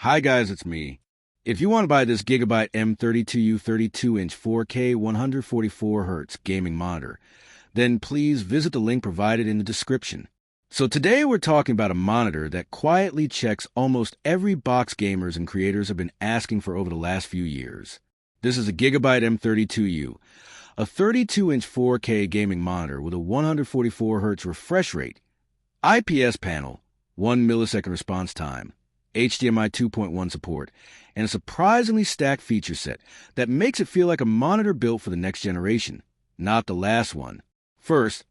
Hi guys, it's me. If you want to buy this GIGABYTE M32U 32-inch 4K 144Hz gaming monitor, then please visit the link provided in the description. So today we're talking about a monitor that quietly checks almost every box gamers and creators have been asking for over the last few years. This is a GIGABYTE M32U, a 32-inch 4K gaming monitor with a 144Hz refresh rate, IPS panel, 1 millisecond response time, HDMI 2.1 support, and a surprisingly stacked feature set that makes it feel like a monitor built for the next generation, not the last one. First,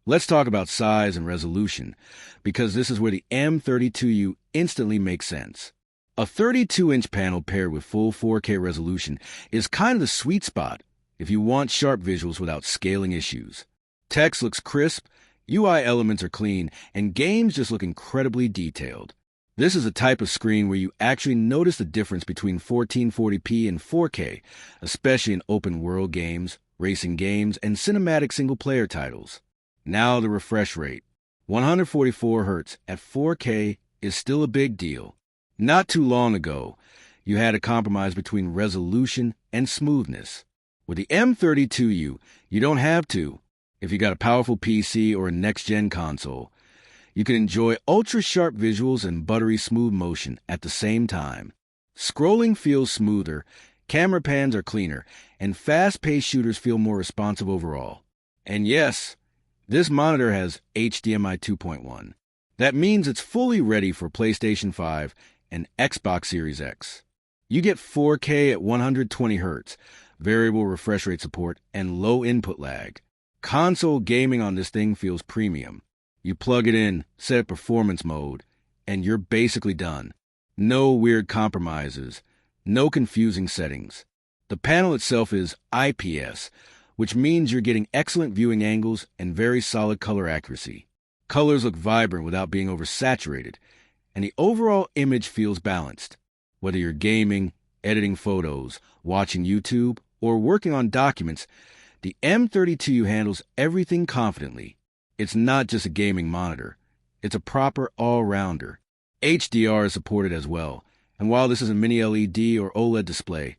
let's talk about size and resolution, because this is where the M32U instantly makes sense. A 32-inch panel paired with full 4K resolution is kind of the sweet spot if you want sharp visuals without scaling issues. Text looks crisp, UI elements are clean, and games just look incredibly detailed. This is a type of screen where you actually notice the difference between 1440p and 4K, especially in open-world games, racing games, and cinematic single-player titles. Now the refresh rate. 144Hz at 4K is still a big deal. Not too long ago, you had a compromise between resolution and smoothness. With the M32U, you don't have to. If you got a powerful PC or a next-gen console, you can enjoy ultra-sharp visuals and buttery smooth motion at the same time. Scrolling feels smoother, camera pans are cleaner, and fast-paced shooters feel more responsive overall. And yes, this monitor has HDMI 2.1. That means it's fully ready for PlayStation 5 and Xbox Series X. You get 4K at 120Hz, variable refresh rate support, and low input lag. Console gaming on this thing feels premium. You plug it in, set performance mode, and you're basically done. No weird compromises, no confusing settings. The panel itself is IPS, which means you're getting excellent viewing angles and very solid color accuracy. Colors look vibrant without being oversaturated, and the overall image feels balanced. Whether you're gaming, editing photos, watching YouTube, or working on documents, the M32U handles everything confidently. It's not just a gaming monitor. It's a proper all-rounder. HDR is supported as well, and while this is a mini LED or OLED display,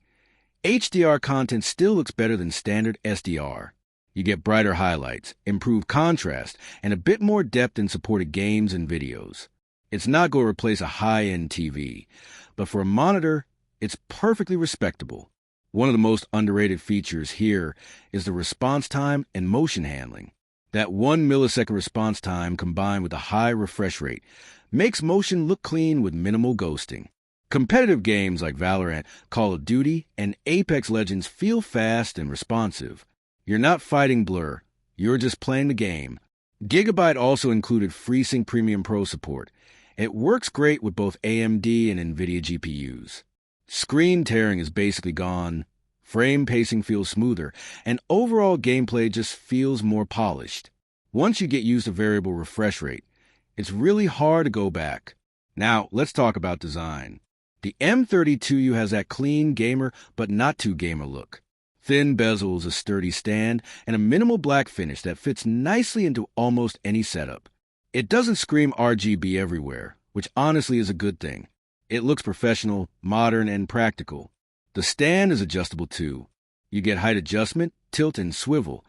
HDR content still looks better than standard SDR. You get brighter highlights, improved contrast, and a bit more depth in supported games and videos. It's not going to replace a high-end TV, but for a monitor, it's perfectly respectable. One of the most underrated features here is the response time and motion handling. That 1 millisecond response time combined with a high refresh rate makes motion look clean with minimal ghosting. Competitive games like Valorant, Call of Duty, and Apex Legends feel fast and responsive. You're not fighting blur, you're just playing the game. GIGABYTE also included FreeSync Premium Pro support. It works great with both AMD and NVIDIA GPUs. Screen tearing is basically gone, frame pacing feels smoother, and overall gameplay just feels more polished. Once you get used to variable refresh rate, it's really hard to go back. Now, let's talk about design. The M32U has that clean gamer but not too gamer look. Thin bezels, a sturdy stand, and a minimal black finish that fits nicely into almost any setup. It doesn't scream RGB everywhere, which honestly is a good thing. It looks professional, modern, and practical. The stand is adjustable too. You get height adjustment, tilt, and swivel,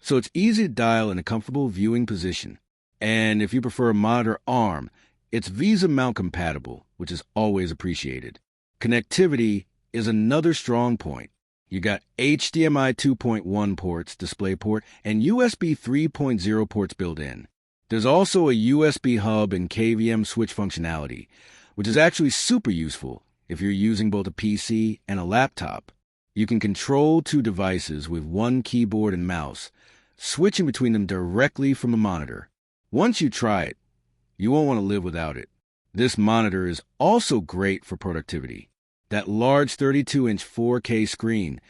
so it's easy to dial in a comfortable viewing position. And if you prefer a monitor arm, it's Visa mount compatible, which is always appreciated. Connectivity is another strong point. You got HDMI 2.1 ports, DisplayPort, and USB 3.0 ports built in. There's also a USB hub and KVM switch functionality, which is actually super useful if you're using both a PC and a laptop. You can control two devices with one keyboard and mouse, switching between them directly from a monitor. Once you try it, you won't want to live without it. This monitor is also great for productivity. That large 32-inch 4K screen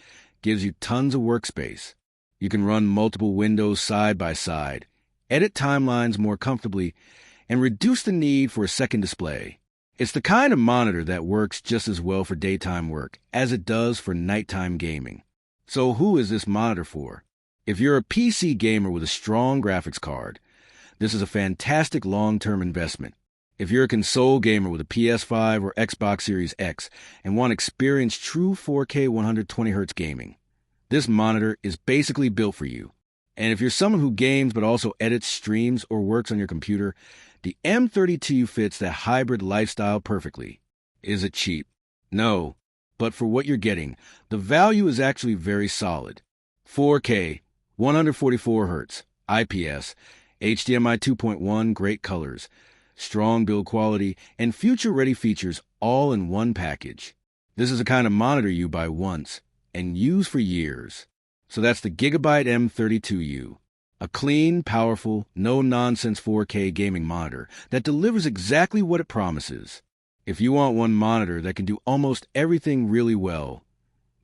gives you tons of workspace. You can run multiple windows side by side, edit timelines more comfortably, and reduce the need for a second display. It's the kind of monitor that works just as well for daytime work as it does for nighttime gaming. So who is this monitor for? If you're a PC gamer with a strong graphics card, this is a fantastic long-term investment. If you're a console gamer with a PS5 or Xbox Series X and want to experience true 4K 120Hz gaming, this monitor is basically built for you. And if you're someone who games but also edits, streams, or works on your computer, the M32U fits that hybrid lifestyle perfectly. Is it cheap? No. But for what you're getting, the value is actually very solid. 4K, 144Hz, IPS, HDMI 2.1, great colors, strong build quality, and future-ready features all in one package. This is the kind of monitor you buy once and use for years. So that's the GIGABYTE M32U, a clean, powerful, no-nonsense 4K gaming monitor that delivers exactly what it promises. If you want one monitor that can do almost everything really well,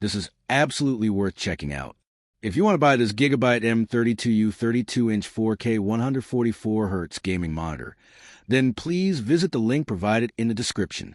this is absolutely worth checking out. If you want to buy this GIGABYTE M32U 32-inch 4K 144Hz gaming monitor, then please visit the link provided in the description.